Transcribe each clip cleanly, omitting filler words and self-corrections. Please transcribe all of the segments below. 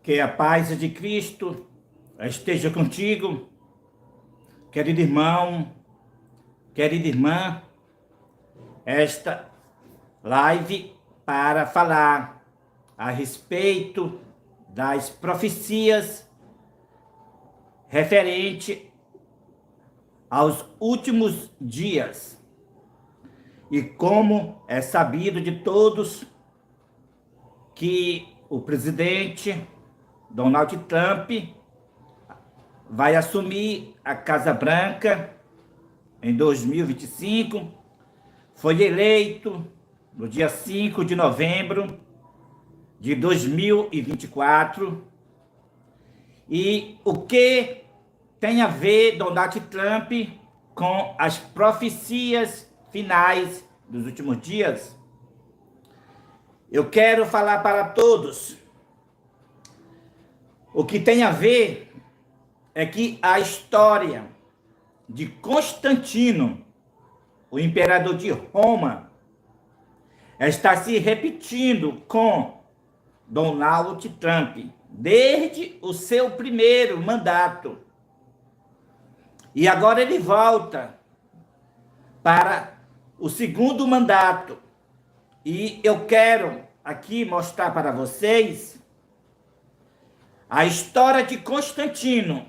Que a paz de Cristo esteja contigo, querido irmão, querida irmã. Esta live para falar a respeito das profecias referente aos últimos dias. E como é sabido de todos que o presidente Donald Trump vai assumir a Casa Branca em 2025, foi eleito no dia 5 de novembro de 2024. E o que tem a ver Donald Trump com as profecias finais dos últimos dias? Eu quero falar para todos. O que tem a ver é que a história de Constantino, o imperador de Roma, está se repetindo com Donald Trump desde o seu primeiro mandato. E agora ele volta para o segundo mandato. E eu quero aqui mostrar para vocês a história de Constantino,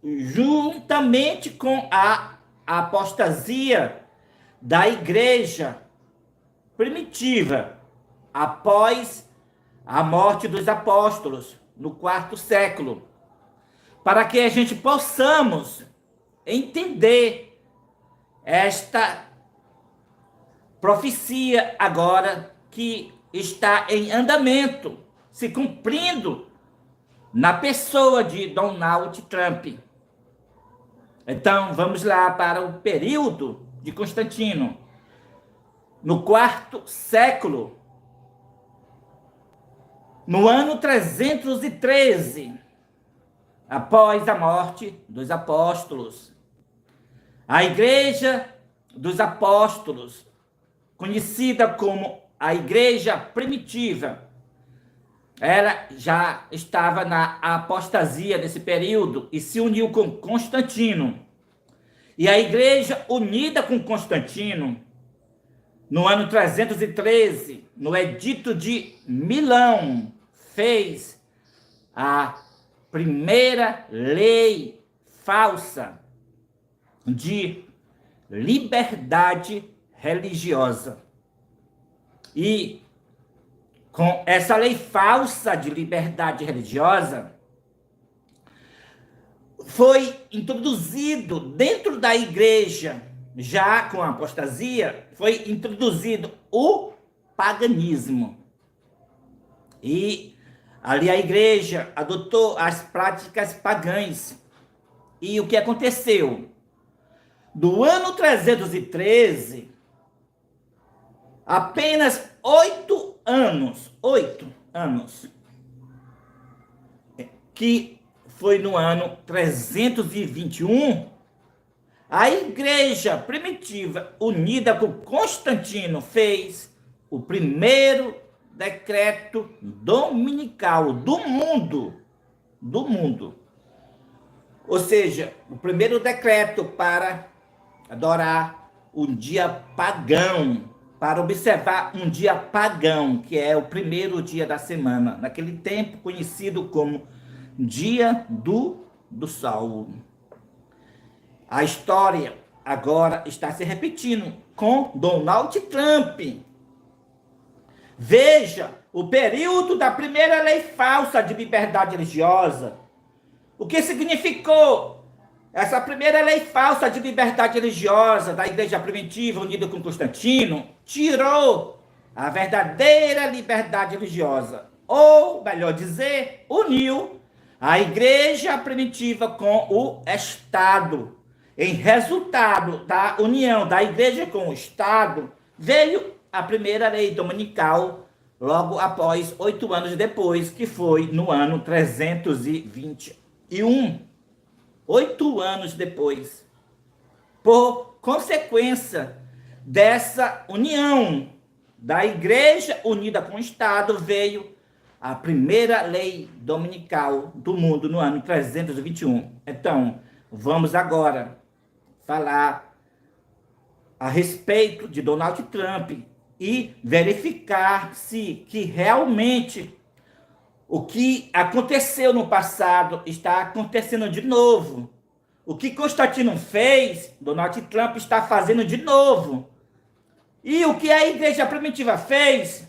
juntamente com a apostasia da igreja primitiva, após a morte dos apóstolos, no quarto século, para que a gente possamos entender esta profecia agora que está em andamento, se cumprindo na pessoa de Donald Trump. Então, vamos lá para o período de Constantino. No quarto século, no ano 313, após a morte dos apóstolos, a Igreja dos Apóstolos, conhecida como a Igreja Primitiva, ela já estava na apostasia nesse período e se uniu com Constantino. E a Igreja unida com Constantino, no ano 313, no Edito de Milão, fez a primeira lei falsa de liberdade religiosa. E com essa lei falsa de liberdade religiosa, foi introduzido dentro da igreja, já com a apostasia, foi introduzido o paganismo. E ali a igreja adotou as práticas pagãs. E o que aconteceu? Do ano 313, apenas 8 anos, que foi no ano 321, a igreja primitiva, unida com Constantino, fez o primeiro decreto dominical do mundo. Ou seja, o primeiro decreto para adorar um dia pagão, para observar um dia pagão, que é o primeiro dia da semana, naquele tempo conhecido como Dia do Sol. A história agora está se repetindo com Donald Trump. Veja o período da primeira lei falsa de liberdade religiosa. O que significou essa primeira lei falsa de liberdade religiosa da igreja primitiva unida com Constantino? Tirou a verdadeira liberdade religiosa, ou, melhor dizer, uniu a igreja primitiva com o Estado. Em resultado da união da igreja com o Estado, veio a primeira lei dominical, logo após 8 anos depois, que foi no ano 321. 8 anos depois. Por consequência dessa união da igreja unida com o Estado, veio a primeira lei dominical do mundo no ano 321. Então, vamos agora falar a respeito de Donald Trump e verificar se que realmente o que aconteceu no passado está acontecendo de novo. O que Constantino fez, Donald Trump está fazendo de novo. E o que a igreja primitiva fez,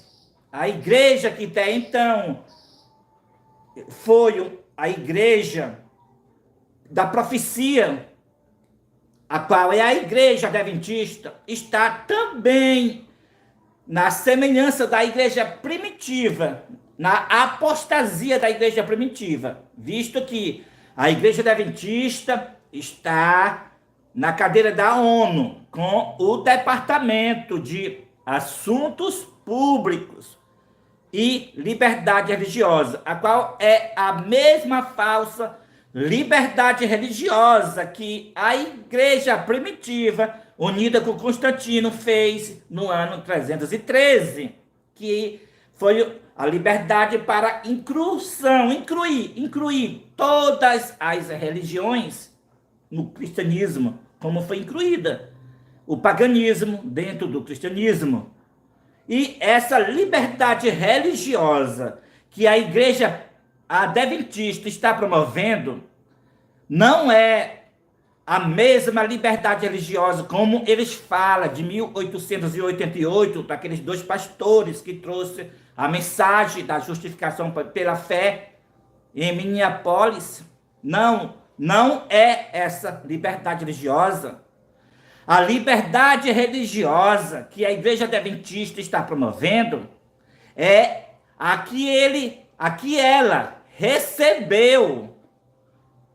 a igreja que até então foi a igreja da profecia, a qual é a igreja adventista, está também na semelhança da igreja primitiva, na apostasia da igreja primitiva, visto que a igreja adventista está na cadeira da ONU, com o Departamento de Assuntos Públicos e Liberdade Religiosa, a qual é a mesma falsa liberdade religiosa que a igreja primitiva, unida com Constantino, fez no ano 313, que foi a liberdade para incluir todas as religiões no cristianismo, como foi incluída o paganismo dentro do cristianismo. E essa liberdade religiosa que a igreja adventista está promovendo não é a mesma liberdade religiosa como eles falam de 1888, daqueles dois pastores que trouxe a mensagem da justificação pela fé em Minneapolis. Não é essa liberdade religiosa. A liberdade religiosa que a igreja adventista está promovendo é a que ela recebeu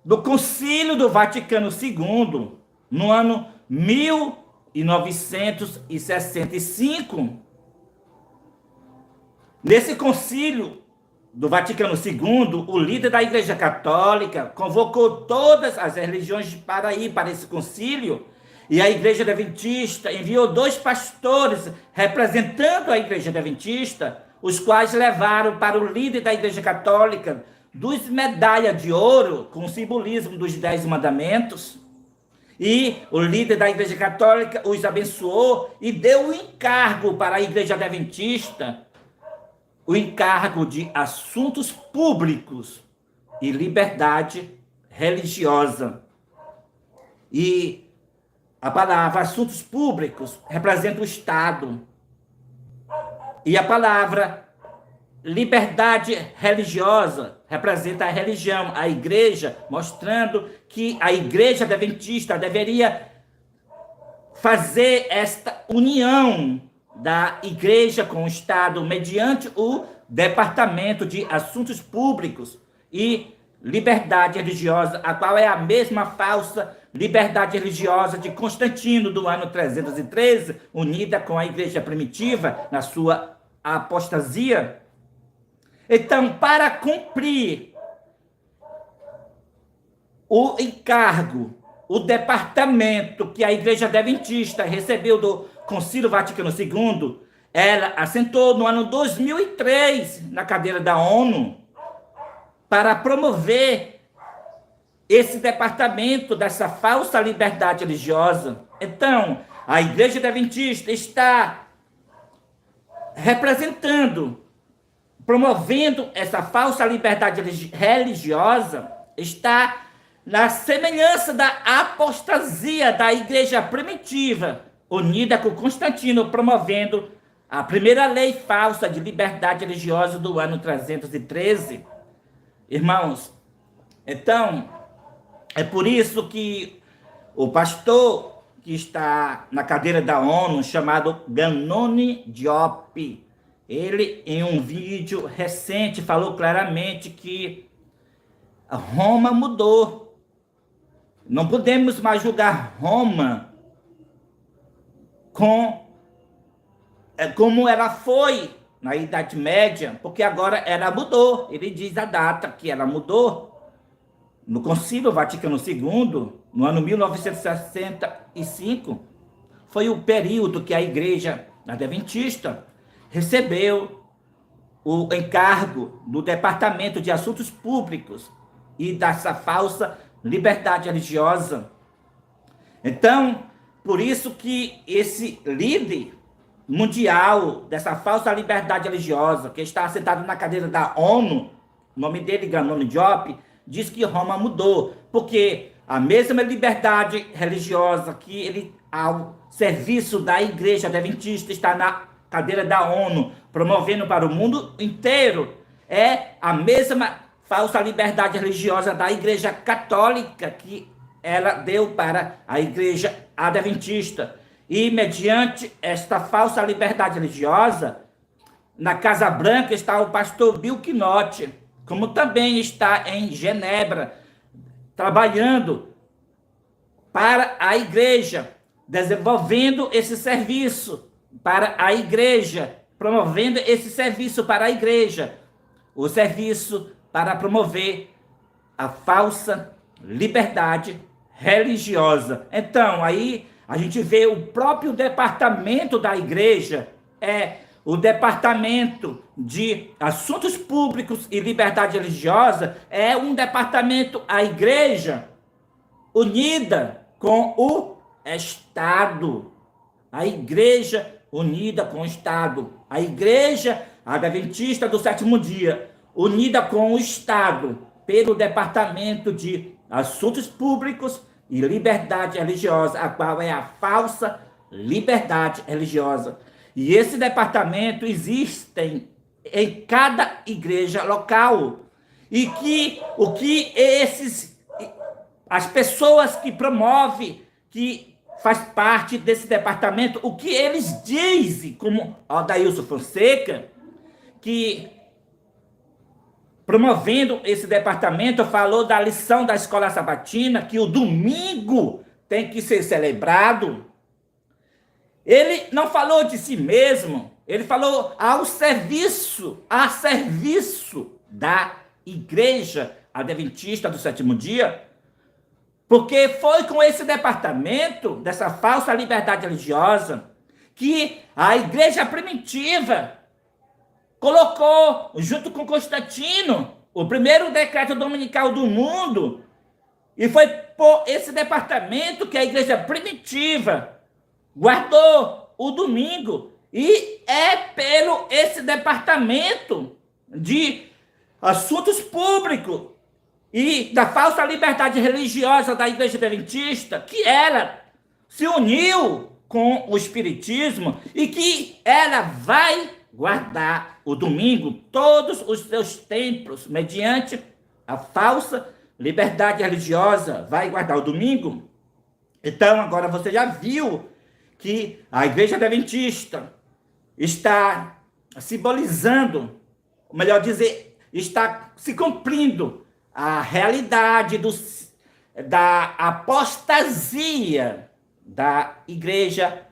do Concílio do Vaticano II no ano 1965. Nesse concílio do Vaticano II, o líder da Igreja Católica convocou todas as religiões para ir para esse concílio, e a Igreja Adventista enviou 2 pastores representando a Igreja Adventista, os quais levaram para o líder da Igreja Católica 2 medalhas de ouro com o simbolismo dos 10 mandamentos. E o líder da Igreja Católica os abençoou e deu o encargo para a Igreja Adventista, o encargo de assuntos públicos e liberdade religiosa. E a palavra assuntos públicos representa o Estado. E a palavra liberdade religiosa representa a religião, a igreja, mostrando que a igreja adventista deveria fazer esta união da igreja com o Estado mediante o Departamento de Assuntos Públicos e Liberdade Religiosa, a qual é a mesma falsa liberdade religiosa de Constantino do ano 313, unida com a igreja primitiva na sua apostasia. Então, para cumprir o encargo, o departamento que a Igreja Adventista recebeu do Concílio Vaticano II, ela assentou no ano 2003 na cadeira da ONU para promover esse departamento dessa falsa liberdade religiosa. Então, a Igreja Adventista está representando, promovendo essa falsa liberdade religiosa, está na semelhança da apostasia da igreja primitiva, unida com Constantino, promovendo a primeira lei falsa de liberdade religiosa do ano 313. Irmãos, então, é por isso que o pastor que está na cadeira da ONU, chamado Ganoni Diop, ele, em um vídeo recente, falou claramente que Roma mudou. Não podemos mais julgar Roma como ela foi na Idade Média, porque agora ela mudou. Ele diz a data que ela mudou. No Concílio Vaticano II, no ano 1965, foi o período que a Igreja Adventista recebeu o encargo do Departamento de Assuntos Públicos e dessa falsa liberdade religiosa. Então, por isso que esse líder mundial dessa falsa liberdade religiosa, que está sentado na cadeira da ONU, o nome dele, Ganoni Diop, diz que Roma mudou, porque a mesma liberdade religiosa que ele, ao serviço da Igreja Adventista, está na cadeira da ONU, promovendo para o mundo inteiro, é a mesma falsa liberdade religiosa da Igreja Católica que ela deu para a Igreja Adventista. E, mediante esta falsa liberdade religiosa, na Casa Branca está o pastor Bill Knott, como também está em Genebra, trabalhando para a igreja, desenvolvendo esse serviço para a igreja, promovendo esse serviço para a igreja, o serviço para promover a falsa liberdade religiosa. Então, aí a gente vê o próprio departamento da igreja, o Departamento de Assuntos Públicos e Liberdade Religiosa, é um departamento, a igreja unida com o Estado. A igreja unida com o Estado. A igreja adventista do sétimo dia, unida com o Estado, pelo Departamento de Assuntos Públicos e Liberdade Religiosa, a qual é a falsa liberdade religiosa. E esse departamento existe em cada igreja local. E que o que as pessoas que promovem, que faz parte desse departamento, o que eles dizem, como Odailson Fonseca, que promovendo esse departamento, falou da lição da escola sabatina, que o domingo tem que ser celebrado. Ele não falou de si mesmo, ele falou a serviço da igreja adventista do sétimo dia, porque foi com esse departamento, dessa falsa liberdade religiosa, que a igreja primitiva colocou, junto com Constantino, o primeiro decreto dominical do mundo, e foi por esse departamento que a igreja primitiva guardou o domingo, e é pelo esse departamento de assuntos públicos e da falsa liberdade religiosa da igreja adventista que ela se uniu com o espiritismo e que ela vai guardar o domingo, todos os seus templos, mediante a falsa liberdade religiosa, vai guardar o domingo. Então, agora você já viu que a igreja adventista está simbolizando, melhor dizer, está se cumprindo a realidade da apostasia da igreja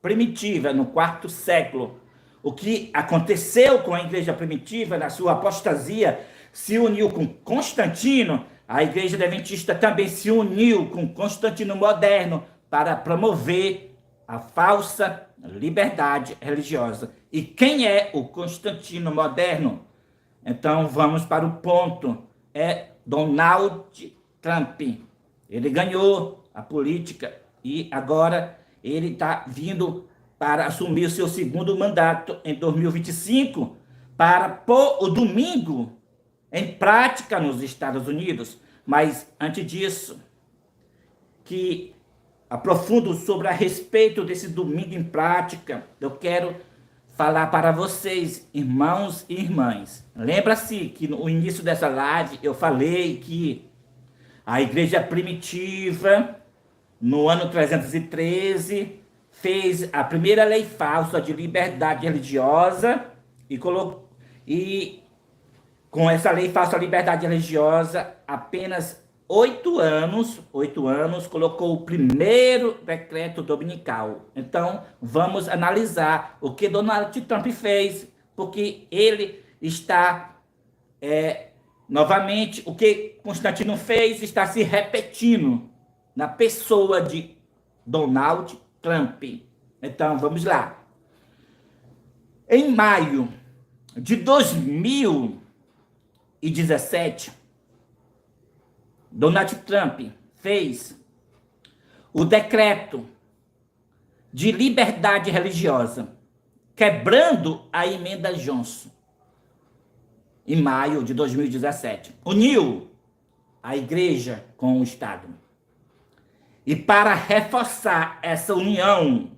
primitiva no quarto século. O que aconteceu com a igreja primitiva na sua apostasia se uniu com Constantino, a igreja adventista também se uniu com Constantino moderno para promover a falsa liberdade religiosa. E quem é o Constantino moderno? Então vamos para o ponto. É Donald Trump. Ele ganhou a política e agora ele está vindo para assumir o seu segundo mandato em 2025, para pôr o domingo em prática nos Estados Unidos. Mas antes disso, que aprofundo sobre a respeito desse domingo em prática, eu quero falar para vocês, irmãos e irmãs. Lembra-se que no início dessa live eu falei que a igreja primitiva, no ano 313, fez a primeira lei falsa de liberdade religiosa e com essa lei falsa de liberdade religiosa, apenas 8 anos, colocou o primeiro decreto dominical. Então, vamos analisar o que Donald Trump fez, porque ele está, novamente, o que Constantino fez está se repetindo na pessoa de Donald Trump. Então, vamos lá. Em maio de 2017, Donald Trump fez o decreto de liberdade religiosa, quebrando a emenda Johnson, em maio de 2017. Uniu a igreja com o Estado. E para reforçar essa união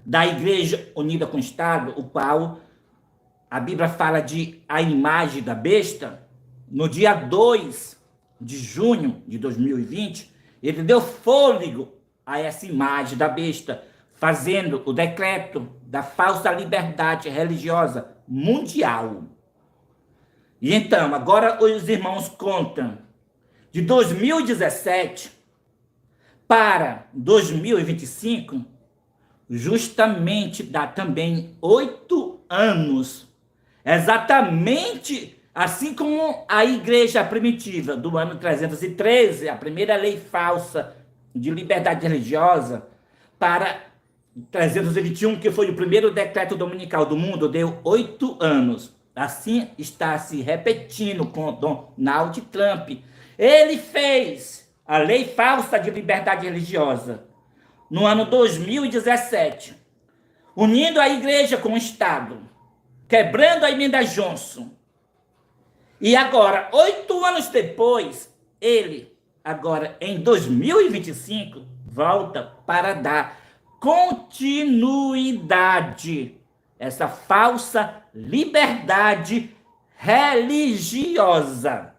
da igreja unida com o Estado, o qual a Bíblia fala de a imagem da besta, no dia 2 de junho de 2020, ele deu fôlego a essa imagem da besta, fazendo o decreto da falsa liberdade religiosa mundial. E então, agora os irmãos contam de 2017 para 2025, justamente dá também 8 anos. Exatamente assim como a igreja primitiva do ano 313, a primeira lei falsa de liberdade religiosa, para 321, que foi o primeiro decreto dominical do mundo, deu 8 anos. Assim está se repetindo com Donald Trump. Ele fez a lei falsa de liberdade religiosa no ano 2017, unindo a igreja com o Estado, quebrando a emenda Johnson. E agora, 8 anos depois, ele, agora em 2025, volta para dar continuidade a essa falsa liberdade religiosa,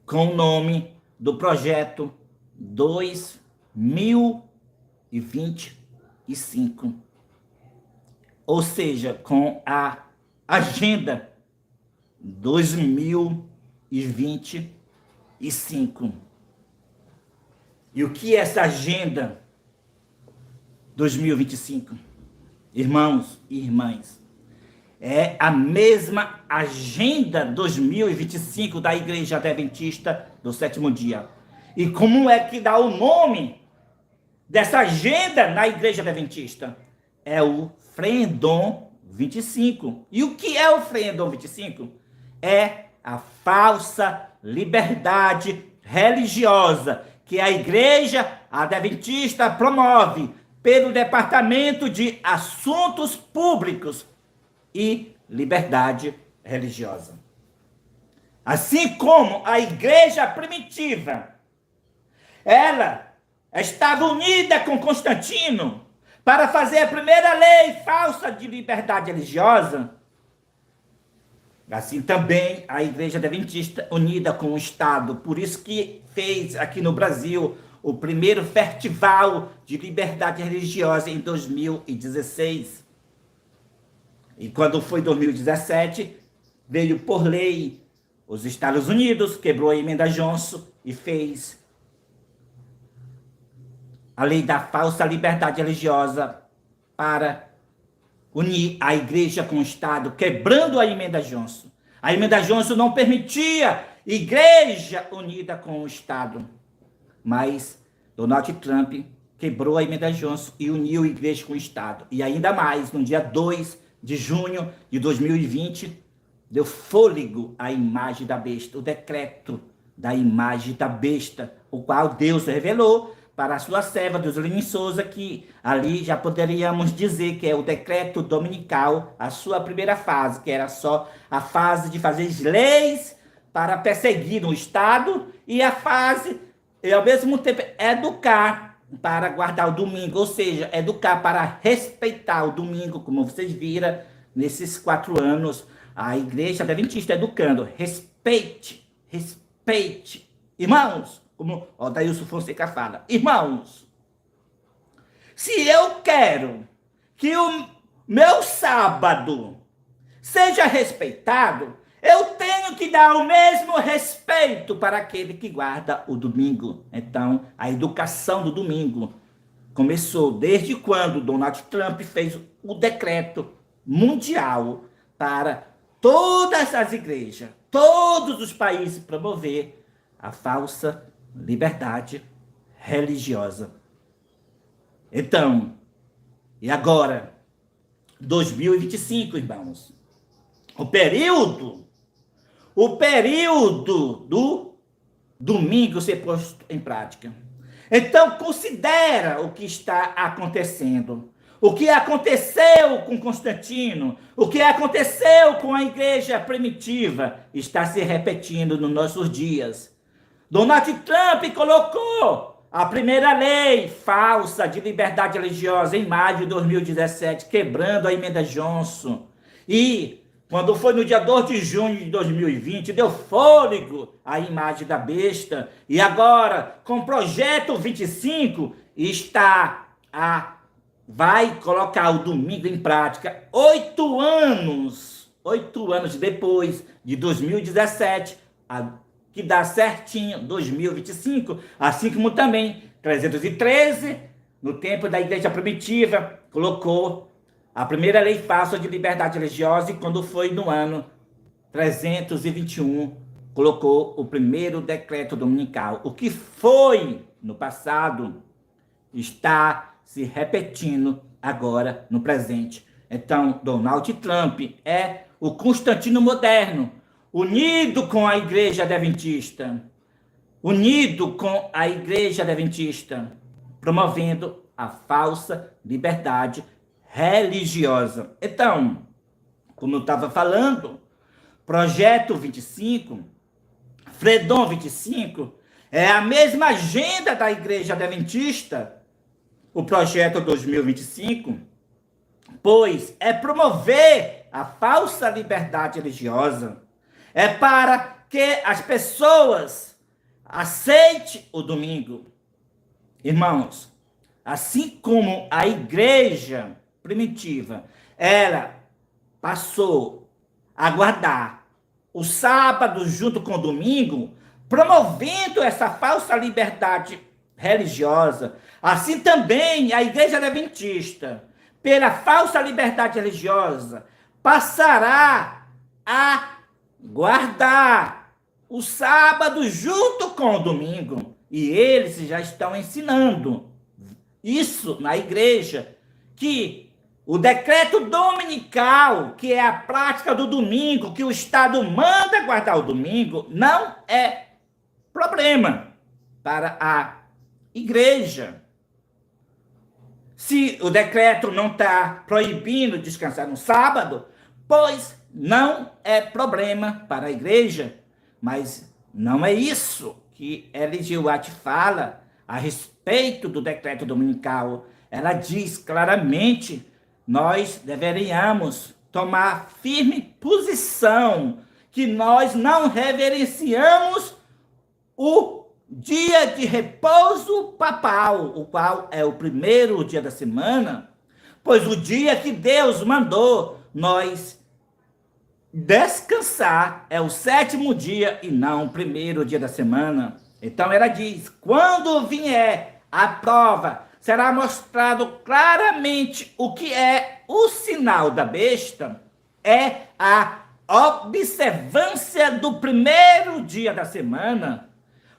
com o nome do projeto 2025. Ou seja, com a agenda 2025. E o que é essa agenda 2025? Irmãos e irmãs, é a mesma agenda 2025 da Igreja Adventista do Sétimo Dia. E como é que dá o nome dessa agenda na Igreja Adventista? É o Freedom 25. E o que é o Freedom 25? É a falsa liberdade religiosa que a Igreja Adventista promove pelo Departamento de Assuntos Públicos e Liberdade Religiosa. Assim como a igreja primitiva, ela estava unida com Constantino para fazer a primeira lei falsa de liberdade religiosa, assim também a igreja adventista unida com o Estado. Por isso que fez aqui no Brasil o primeiro festival de liberdade religiosa em 2016. E quando foi 2017, veio por lei os Estados Unidos, quebrou a emenda Johnson e fez a lei da falsa liberdade religiosa para unir a igreja com o Estado, quebrando a emenda Johnson. A emenda Johnson não permitia igreja unida com o Estado. Mas Donald Trump quebrou a emenda Johnson e uniu a igreja com o Estado. E ainda mais, no dia 2 de junho de 2020, deu fôlego à imagem da besta, o decreto da imagem da besta, o qual Deus revelou para a sua serva, Deuseline Souza, que ali já poderíamos dizer que é o decreto dominical, a sua primeira fase, que era só a fase de fazer leis para perseguir o Estado, e a fase, e ao mesmo tempo, educar para guardar o domingo, ou seja, educar para respeitar o domingo, como vocês viram nesses 4 anos, a igreja adventista educando, respeite, respeite. Irmãos, como o Daílson Fonseca fala, irmãos, se eu quero que o meu sábado seja respeitado, eu tenho que dar o mesmo respeito para aquele que guarda o domingo. Então, a educação do domingo começou desde quando Donald Trump fez o decreto mundial para todas as igrejas, todos os países promover a falsa liberdade religiosa. Então, e agora? 2025, irmãos. o período, o período do domingo ser posto em prática. Então, considera o que está acontecendo. O que aconteceu com Constantino, o que aconteceu com a igreja primitiva, está se repetindo nos nossos dias. Donald Trump colocou a primeira lei falsa de liberdade religiosa em maio de 2017, quebrando a emenda Johnson. E, quando foi no dia 2 de junho de 2020, deu fôlego à imagem da besta. E agora, com o projeto 25, vai colocar o domingo em prática 8 anos depois de 2017, que dá certinho 2025, assim como também 313, no tempo da igreja primitiva, colocou a primeira lei falsa de liberdade religiosa, e quando foi no ano 321, colocou o primeiro decreto dominical. O que foi no passado está se repetindo agora no presente. Então, Donald Trump é o Constantino moderno, unido com a igreja adventista, promovendo a falsa liberdade religiosa. Então, como eu estava falando, Projeto 25, Fredon 25, é a mesma agenda da igreja adventista, o projeto 2025, pois é promover a falsa liberdade religiosa, é para que as pessoas aceitem o domingo. Irmãos, assim como a igreja primitiva, ela passou a guardar o sábado junto com o domingo, promovendo essa falsa liberdade religiosa, assim também a igreja adventista, pela falsa liberdade religiosa, passará a guardar o sábado junto com o domingo. E eles já estão ensinando isso na igreja, que o decreto dominical, que é a prática do domingo, que o Estado manda guardar o domingo, não é problema para a igreja. Se o decreto não está proibindo descansar no sábado, pois não é problema para a igreja. Mas não é isso que Ellen White fala a respeito do decreto dominical. Ela diz claramente: nós deveríamos tomar firme posição que nós não reverenciamos o dia de repouso papal, o qual é o primeiro dia da semana, pois o dia que Deus mandou nós descansar é o 7º dia e não o primeiro dia da semana. Então ela diz: quando vier a prova, será mostrado claramente o que é o sinal da besta, é a observância do primeiro dia da semana.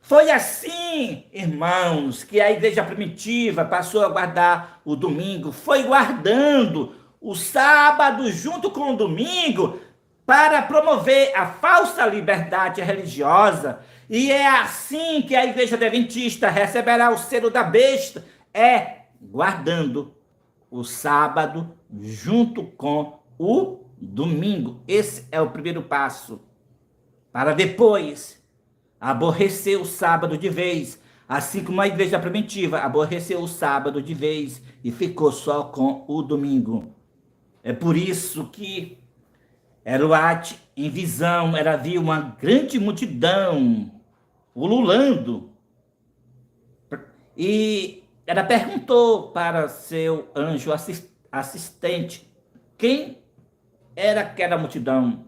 Foi assim, irmãos, que a igreja primitiva passou a guardar o domingo, foi guardando o sábado junto com o domingo para promover a falsa liberdade religiosa. E é assim que a igreja adventista receberá o selo da besta, é guardando o sábado junto com o domingo. Esse é o primeiro passo, para depois aborrecer o sábado de vez, assim como a igreja primitiva aborreceu o sábado de vez e ficou só com o domingo. É por isso que Eruate, em visão, ela viu uma grande multidão ululando. E ela perguntou para seu anjo assistente quem era aquela multidão.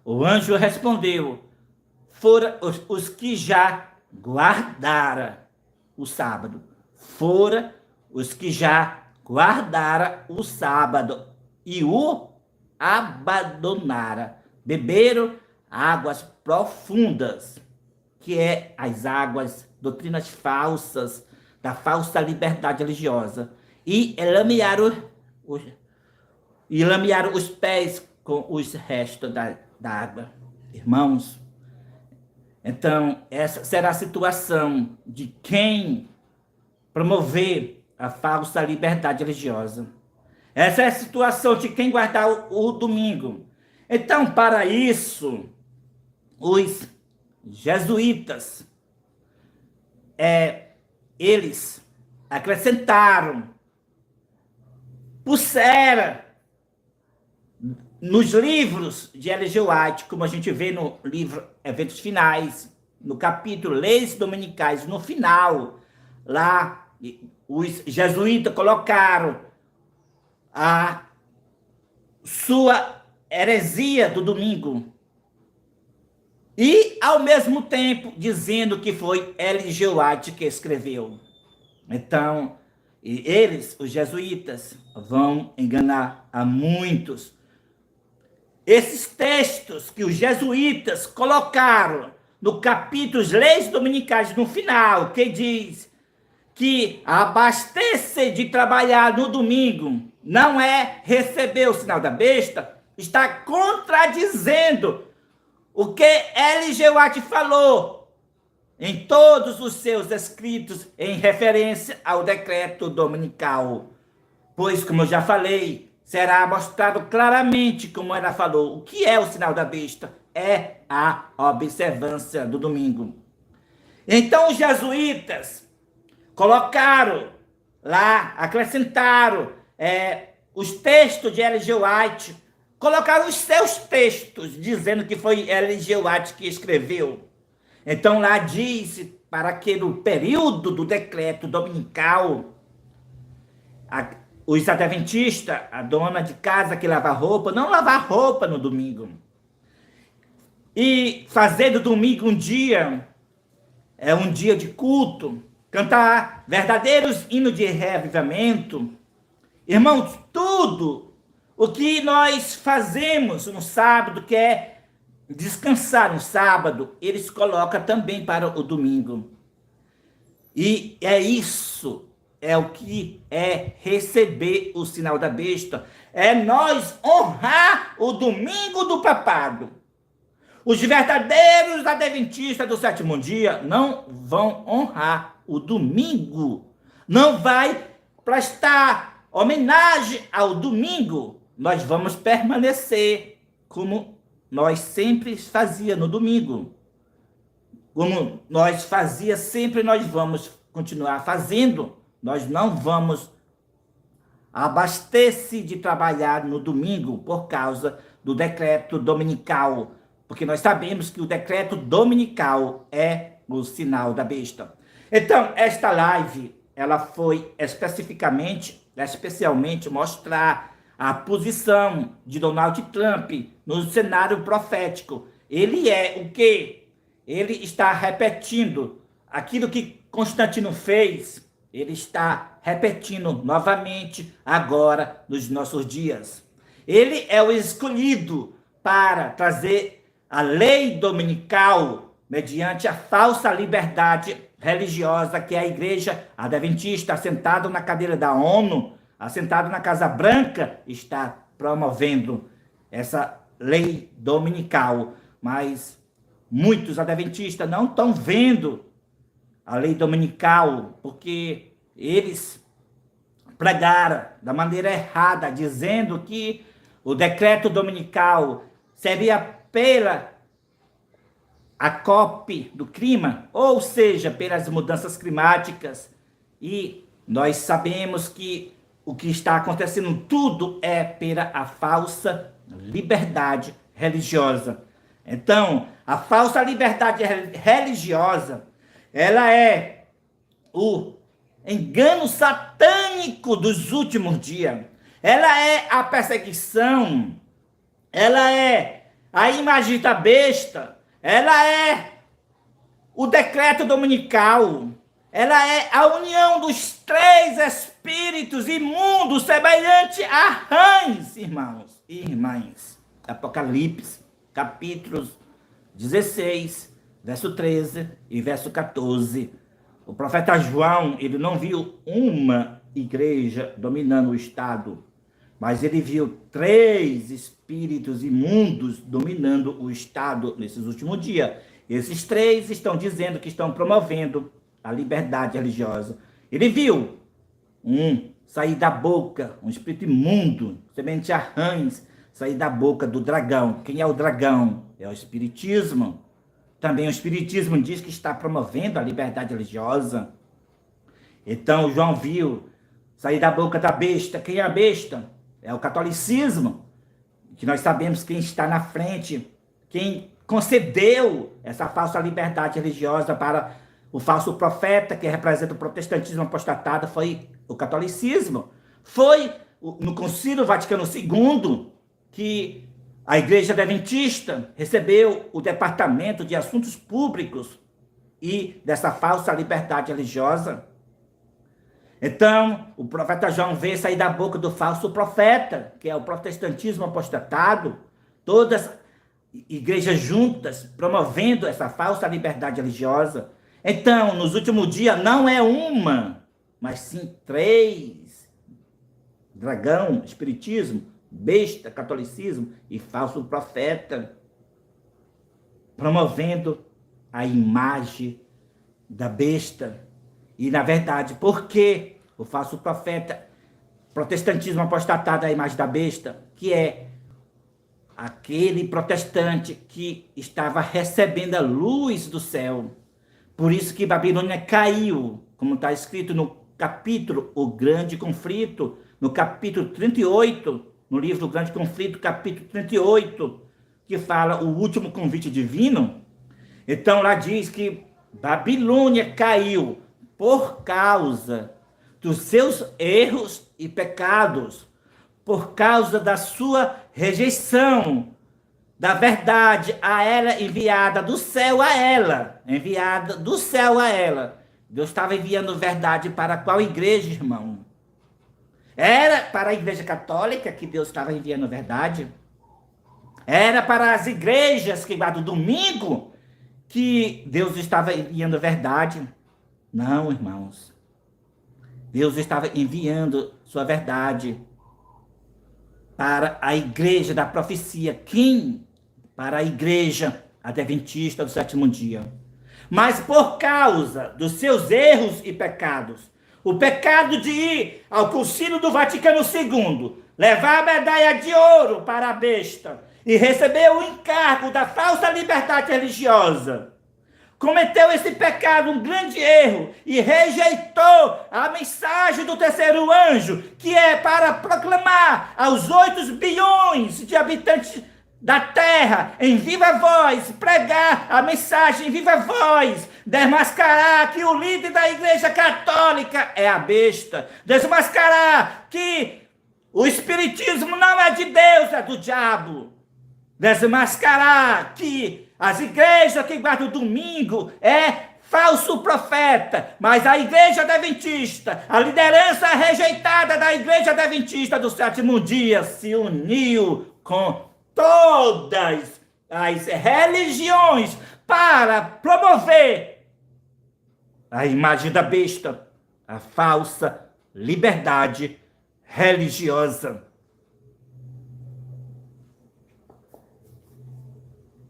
O anjo respondeu: foram os que já guardaram o sábado. Foram os que já guardaram o sábado e o abandonaram. Beberam águas profundas, que é as águas, doutrinas falsas, da falsa liberdade religiosa. E lamearam os pés com os restos da água. Irmãos, então essa será a situação de quem promover a falsa liberdade religiosa. Essa é a situação de quem guardar o domingo. Então, para isso, os jesuítas, eles acrescentaram, puseram nos livros de Ellen White, como a gente vê no livro Eventos Finais, no capítulo Leis Dominicais, no final, lá os jesuítas colocaram a sua heresia do domingo e, ao mesmo tempo, dizendo que foi Ellen White que escreveu. Então, eles, os jesuítas, vão enganar a muitos. Esses textos que os jesuítas colocaram no capítulo Leis Dominicais, no final, que diz que abastecer de trabalhar no domingo não é receber o sinal da besta, está contradizendo o que Ellen White falou em todos os seus escritos em referência ao decreto dominical. Pois, como eu já falei, será mostrado claramente, como ela falou, o que é o sinal da besta. É a observância do domingo. Então, os jesuítas colocaram lá, acrescentaram os textos de Ellen White, colocaram os seus textos, dizendo que foi Ellen White que escreveu. Então, lá diz, para que no período do decreto dominical, os adventistas, a dona de casa que lava roupa, não lavar roupa no domingo. E fazer do domingo um dia de culto, cantar verdadeiros hinos de reavivamento. Irmãos, tudo o que nós fazemos no sábado, que é descansar no sábado, eles colocam também para o domingo. E isso é o que é receber o sinal da besta. É nós honrar o domingo do papado. Os verdadeiros adventistas do sétimo dia não vão honrar o domingo. Não vai prestar homenagem ao domingo. Nós vamos permanecer como nós sempre fazia no domingo. Como nós fazia sempre, nós vamos continuar fazendo. Nós não vamos abastecer de trabalhar no domingo por causa do decreto dominical. Porque nós sabemos que o decreto dominical é o sinal da besta. Então, esta live, ela foi especialmente mostrar a posição de Donald Trump no cenário profético. Ele é o quê? Ele está repetindo aquilo que Constantino fez, ele está repetindo novamente agora nos nossos dias. Ele é o escolhido para trazer a lei dominical mediante a falsa liberdade religiosa que a igreja adventista, assentado na cadeira da ONU, assentado na Casa Branca, está promovendo essa lei dominical. Mas muitos adventistas não estão vendo a lei dominical, porque eles pregaram da maneira errada, dizendo que o decreto dominical seria pela a COP do clima, ou seja, pelas mudanças climáticas. E nós sabemos que o que está acontecendo tudo é pela a falsa liberdade religiosa. Então, a falsa liberdade religiosa, ela é o engano satânico dos últimos dias. Ela é a perseguição, ela é a imagem da besta, ela é o decreto dominical, ela é a união dos três espíritos imundos semelhante a rãs, irmãos e irmãs. Apocalipse, capítulos 16, verso 13 e verso 14. O profeta João, ele não viu uma igreja dominando o Estado. Mas ele viu 3 espíritos imundos dominando o Estado nesses últimos dias. Esses 3 estão dizendo que estão promovendo a liberdade religiosa. Ele viu sair da boca, um espírito imundo, semente a rãs, sair da boca do dragão. Quem é o dragão? É o espiritismo. Também o espiritismo diz que está promovendo a liberdade religiosa. Então João viu sair da boca da besta. Quem é a besta? É o catolicismo, que nós sabemos quem está na frente, quem concedeu essa falsa liberdade religiosa para o falso profeta, que representa o protestantismo apostatado, foi o catolicismo. Foi no Concílio Vaticano II que a Igreja Adventista recebeu o Departamento de Assuntos Públicos e dessa falsa liberdade religiosa. Então, o profeta João vê sair da boca do falso profeta, que é o protestantismo apostatado, todas as igrejas juntas promovendo essa falsa liberdade religiosa. Então, nos últimos dias, não é uma, mas sim 3. Dragão, espiritismo, besta, catolicismo e falso profeta, promovendo a imagem da besta. E, na verdade, por que o falso profeta, protestantismo apostatado, é a imagem da besta? Que é aquele protestante que estava recebendo a luz do céu. Por isso que Babilônia caiu, como está escrito no capítulo O Grande Conflito, no capítulo 38, no livro do Grande Conflito, capítulo 38, que fala o último convite divino. Então lá diz que Babilônia caiu por causa dos seus erros e pecados, por causa da sua rejeição da verdade a ela, enviada do céu a ela, enviada do céu a ela. Deus estava enviando verdade para qual igreja, irmão? Era para a Igreja Católica que Deus estava enviando verdade? Era para as igrejas que guardam o domingo que Deus estava enviando verdade? Não, irmãos. Deus estava enviando sua verdade para a igreja da profecia. Quem? Para a igreja adventista do sétimo dia. Mas por causa dos seus erros e pecados, o pecado de ir ao Concílio do Vaticano II, levar a medalha de ouro para a besta e receber o encargo da falsa liberdade religiosa, cometeu esse pecado, um grande erro, e rejeitou a mensagem do terceiro anjo, que é para proclamar aos 8 bilhões de habitantes da terra, em viva voz, pregar a mensagem em viva voz, desmascarar que o líder da Igreja Católica é a besta, desmascarar que o espiritismo não é de Deus, é do diabo, desmascarar que as igrejas que guardam o domingo é falso profeta, mas a Igreja Adventista, a liderança rejeitada da Igreja Adventista do sétimo dia, se uniu com todas as religiões para promover a imagem da besta, a falsa liberdade religiosa.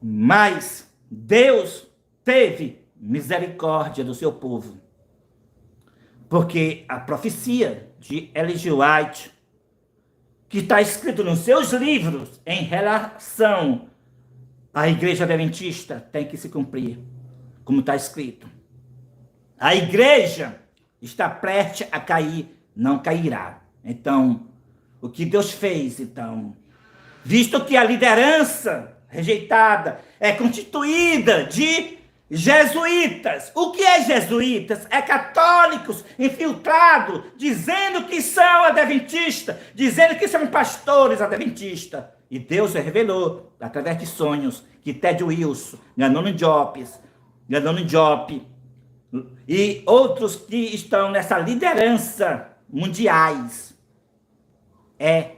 Mas Deus teve misericórdia do seu povo, porque a profecia de Ellen G. White, que está escrito nos seus livros em relação à Igreja Adventista, tem que se cumprir, como está escrito. A igreja está prestes a cair, não cairá. Então, o que Deus fez, então, visto que a liderança rejeitada é constituída de jesuítas. O que é jesuítas? É católicos infiltrados, dizendo que são adventistas, dizendo que são pastores adventistas. E Deus revelou, através de sonhos, que Ted Wilson, Ganoni Diop, e outros que estão nessa liderança mundiais, é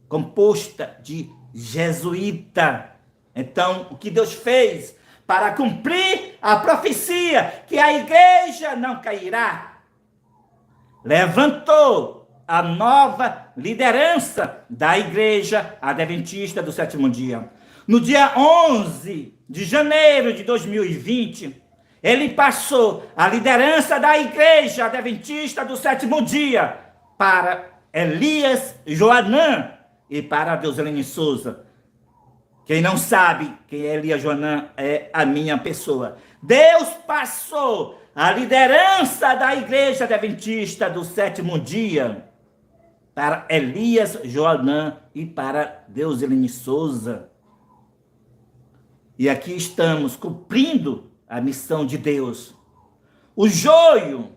composta de jesuíta. Então, o que Deus fez para cumprir a profecia que a igreja não cairá, levantou a nova liderança da Igreja Adventista do Sétimo Dia. No dia 11 de janeiro de 2020, ele passou a liderança da Igreja Adventista do Sétimo Dia para Elias Joanã e para Deuselene Souza. Quem não sabe quem é Elias Joanã é a minha pessoa. Deus passou a liderança da Igreja Adventista do Sétimo Dia para Elias Joanã e para Deuselene Souza. E aqui estamos cumprindo a missão de Deus. O joio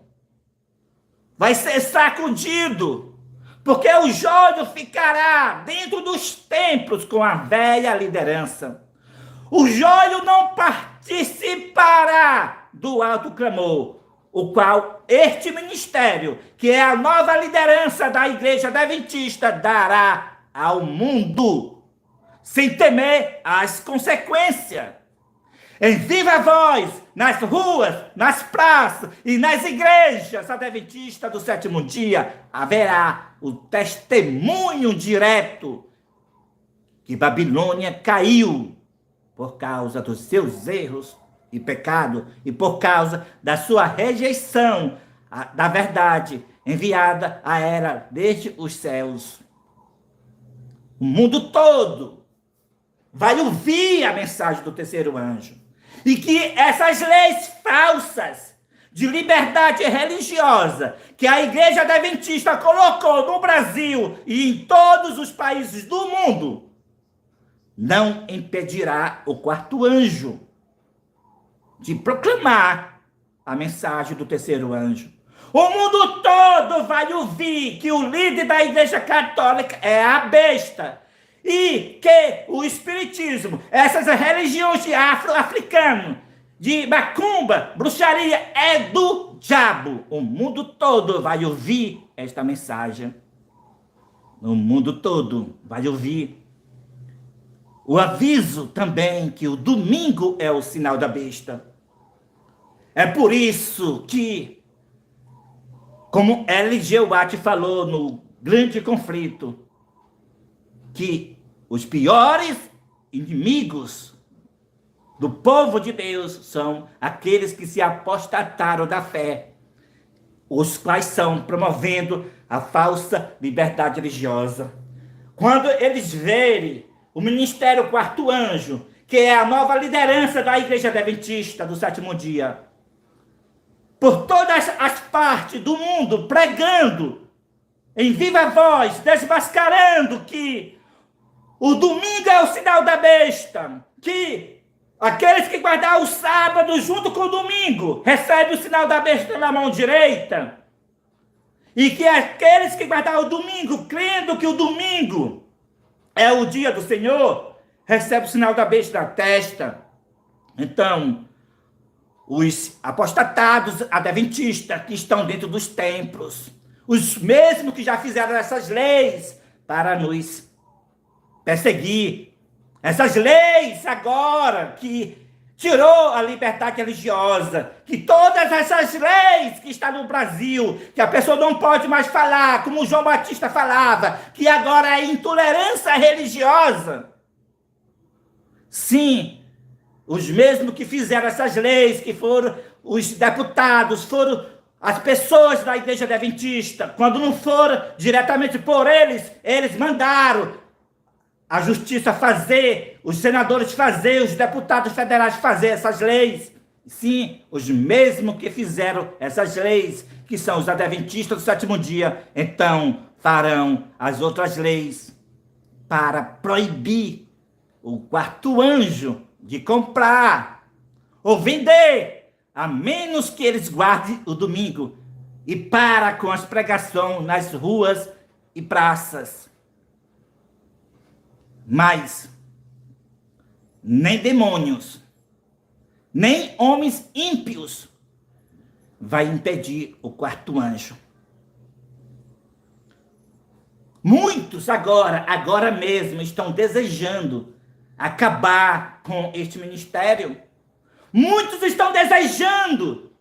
vai ser sacudido, porque o joio ficará dentro dos templos com a velha liderança. O joio não participará do alto clamor, o qual este ministério, que é a nova liderança da Igreja Adventista, dará ao mundo, sem temer as consequências. Em viva voz, nas ruas, nas praças e nas igrejas adventistas do sétimo dia, haverá o testemunho direto que Babilônia caiu por causa dos seus erros e pecado e por causa da sua rejeição da verdade enviada a ela desde os céus. O mundo todo vai ouvir a mensagem do terceiro anjo. E que essas leis falsas de liberdade religiosa que a Igreja Adventista colocou no Brasil e em todos os países do mundo não impedirá o quarto anjo de proclamar a mensagem do terceiro anjo. O mundo todo vai ouvir que o líder da Igreja Católica é a besta. E que o espiritismo, essas religiões de africano, de macumba, bruxaria, é do diabo. O mundo todo vai ouvir esta mensagem. O mundo todo vai ouvir. O aviso também que o domingo é o sinal da besta. É por isso que, como L.G. White falou no Grande Conflito, que os piores inimigos do povo de Deus são aqueles que se apostataram da fé, os quais são promovendo a falsa liberdade religiosa. Quando eles verem o ministério quarto anjo, que é a nova liderança da Igreja Adventista do sétimo dia, por todas as partes do mundo, pregando em viva voz, desmascarando que o domingo é o sinal da besta, que aqueles que guardar o sábado junto com o domingo recebem o sinal da besta na mão direita, e que aqueles que guardar o domingo, crendo que o domingo é o dia do Senhor, recebem o sinal da besta na testa. Então, os apostatados adventistas que estão dentro dos templos, os mesmos que já fizeram essas leis para nos perseguir, essas leis agora que tirou a liberdade religiosa, que todas essas leis que estão no Brasil, que a pessoa não pode mais falar, como João Batista falava, que agora é intolerância religiosa. Sim, os mesmos que fizeram essas leis, que foram os deputados, foram as pessoas da Igreja Adventista, quando não foram diretamente por eles, eles mandaram a justiça fazer, os senadores fazer, os deputados federais fazer essas leis. Sim, os mesmos que fizeram essas leis, que são os adventistas do sétimo dia, então farão as outras leis para proibir o quarto anjo de comprar ou vender, a menos que eles guardem o domingo e para com as pregações nas ruas e praças. Mas nem demônios, nem homens ímpios vai impedir o quarto anjo. Muitos agora mesmo, estão desejando acabar com este ministério. Muitos estão desejando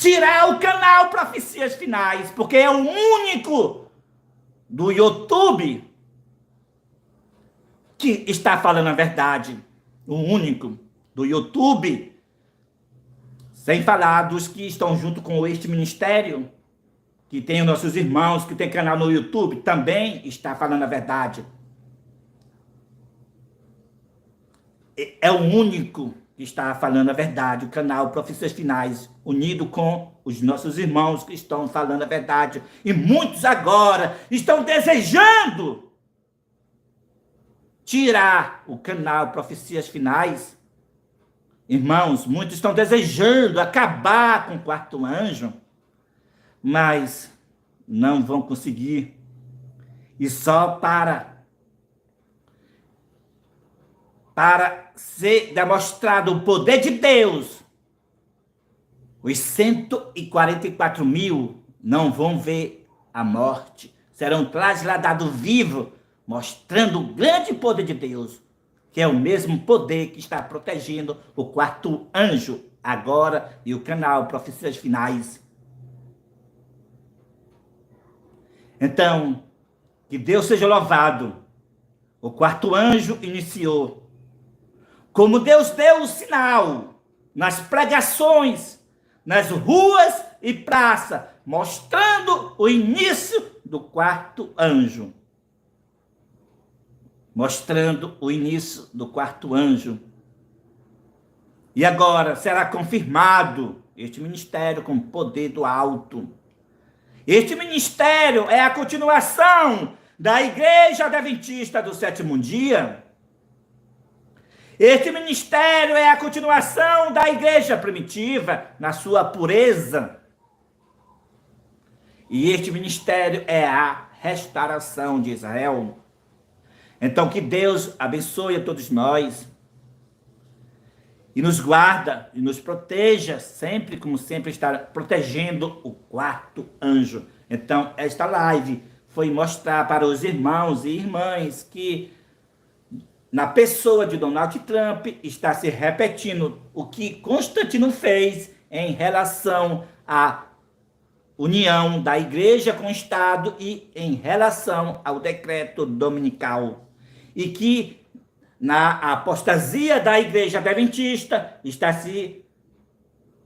tirar o canal Profecias Finais, porque é o único do YouTube que está falando a verdade. O único do YouTube, sem falar dos que estão junto com este ministério, que tem os nossos irmãos, que tem canal no YouTube, também está falando a verdade. É o único que está falando a verdade, o canal Profecias Finais, unido com os nossos irmãos que estão falando a verdade. E muitos agora estão desejando tirar o canal Profecias Finais. Irmãos, muitos estão desejando acabar com o quarto anjo, mas não vão conseguir. E só para ser demonstrado o poder de Deus, os 144 mil não vão ver a morte, serão trasladados vivos, mostrando o grande poder de Deus, que é o mesmo poder que está protegendo o quarto anjo agora e o canal Profecias Finais. Então, que Deus seja louvado. O quarto anjo iniciou. Como Deus deu o sinal nas pregações, nas ruas e praças, mostrando o início do quarto anjo. Mostrando o início do quarto anjo. E agora será confirmado este ministério com poder do alto. Este ministério é a continuação da Igreja Adventista do Sétimo Dia. Este ministério é a continuação da Igreja Primitiva na sua pureza. E este ministério é a restauração de Israel. Então, que Deus abençoe a todos nós e nos guarda e nos proteja sempre, como sempre, está protegendo o quarto anjo. Então, esta live foi mostrar para os irmãos e irmãs que, na pessoa de Donald Trump, está se repetindo o que Constantino fez em relação à união da igreja com o Estado e em relação ao decreto dominical. E que na apostasia da igreja adventista está se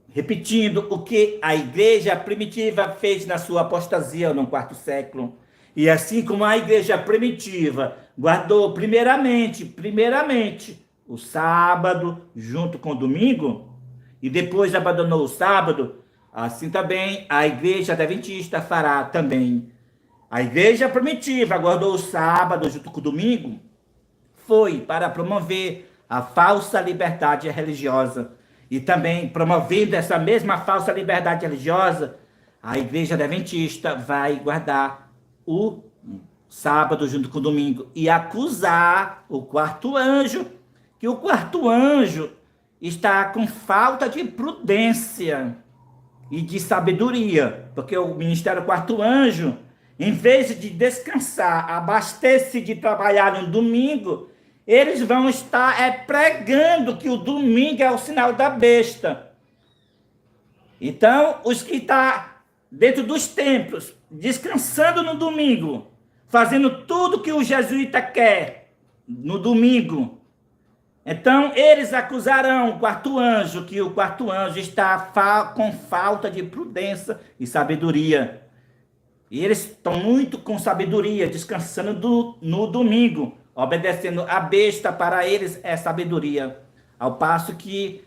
repetindo o que a igreja primitiva fez na sua apostasia no quarto século. E assim como a igreja primitiva guardou primeiramente o sábado junto com o domingo e depois abandonou o sábado, assim também a igreja adventista fará também. A igreja primitiva guardou o sábado junto com o domingo, foi para promover a falsa liberdade religiosa. E também, promovendo essa mesma falsa liberdade religiosa, a igreja adventista vai guardar o sábado junto com o domingo e acusar o quarto anjo, que o quarto anjo está com falta de prudência e de sabedoria, porque o ministério quarto anjo, em vez de descansar, abastecer de trabalhar no domingo, eles vão estar pregando que o domingo é o sinal da besta. Então, os que estão dentro dos templos, descansando no domingo, fazendo tudo que o jesuíta quer no domingo, então eles acusarão o quarto anjo, que o quarto anjo está com falta de prudência e sabedoria. E eles estão muito com sabedoria, descansando no domingo, obedecendo a besta. Para eles é sabedoria. Ao passo que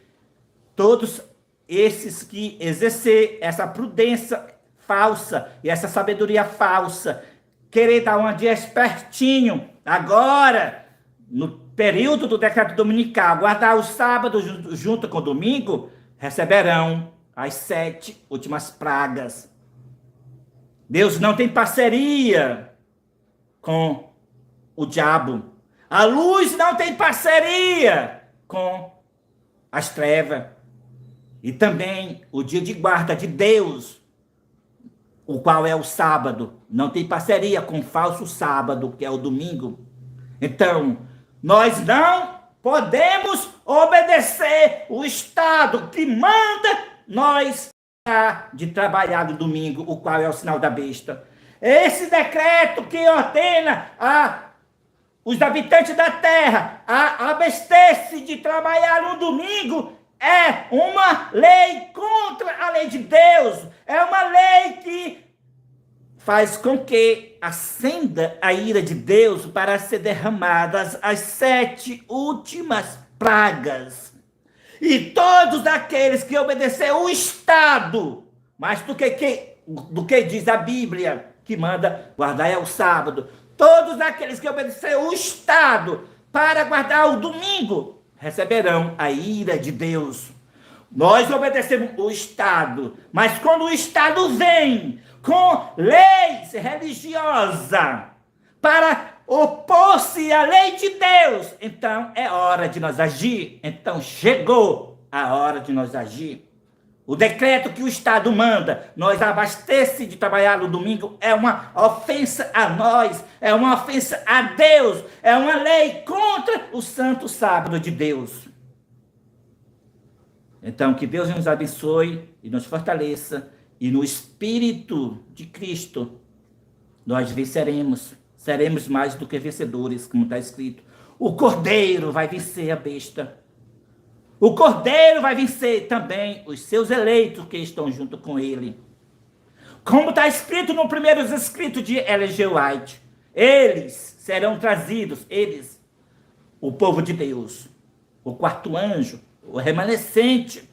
todos esses que exercer essa prudência falsa e essa sabedoria falsa, querer dar uma de espertinho agora, no período do decreto dominical, guardar o sábado junto com o domingo, receberão as 7 últimas pragas. Deus não tem parceria com o diabo. A luz não tem parceria com as trevas. E também o dia de guarda de Deus, o qual é o sábado, não tem parceria com o falso sábado, que é o domingo. Então, nós não podemos obedecer o Estado que manda nós de trabalhar no domingo, o qual é o sinal da besta. Esse decreto que ordena os habitantes da terra a abster-se de trabalhar no domingo é uma lei contra a lei de Deus. É uma lei que faz com que acenda a ira de Deus para ser derramadas as 7 últimas pragas. E todos aqueles que obedeceram o Estado, mais do que diz a Bíblia, que manda guardar o sábado, todos aqueles que obedeceram o Estado para guardar o domingo, receberão a ira de Deus. Nós obedecemos o Estado, mas quando o Estado vem com leis religiosas para opor-se à lei de Deus, então é hora de nós agir. Então chegou a hora de nós agir. O decreto que o Estado manda, nós abastecer de trabalhar no domingo, é uma ofensa a nós, é uma ofensa a Deus, é uma lei contra o santo sábado de Deus. Então, que Deus nos abençoe e nos fortaleça, e no Espírito de Cristo, nós venceremos, seremos mais do que vencedores, como está escrito. O Cordeiro vai vencer a besta. O Cordeiro vai vencer também os seus eleitos que estão junto com ele. Como está escrito no primeiro escrito de Ellen G. White, eles serão trazidos, eles, o povo de Deus, o quarto anjo, o remanescente,